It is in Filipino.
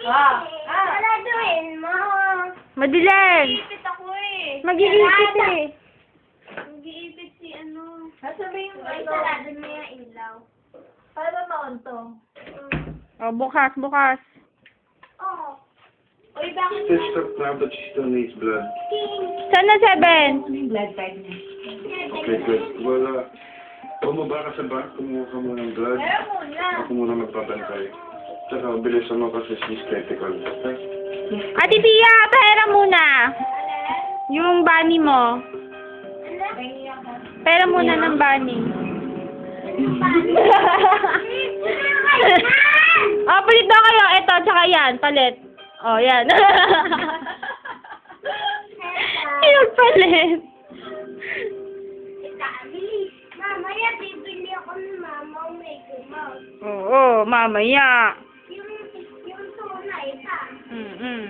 Paladuin mo. Madilim. Mag-iipit ako eh. Mag-iipit eh. Mag-iipit si ano. Sasabihin mo Ay, ito. sarado mo yung ilaw. Paano ba maunto? Oh, bukas, bukas. Oo. Uy, bakit Still stuck now, but she still needs blood. Saan na 7? Blood type niya. Okay, good. Wala. Bumaba ka sa back, kumuha ka muna ng blood. Pero muna. Ako muna magpapantay. Tsaka, bilisan mo kasi she's critical. Okay? Ate Tia, pera muna. Yung bunny mo. Pera muna ng bunny. Oh, palit daw kayo. Ito, tsaka yan. Palit. Oh, yan. Ayun, palit. Mamaya, bibili ako ng mama ng Mickey Mouse. Oo, mamaya. Yung tunay ka. Mm-mm.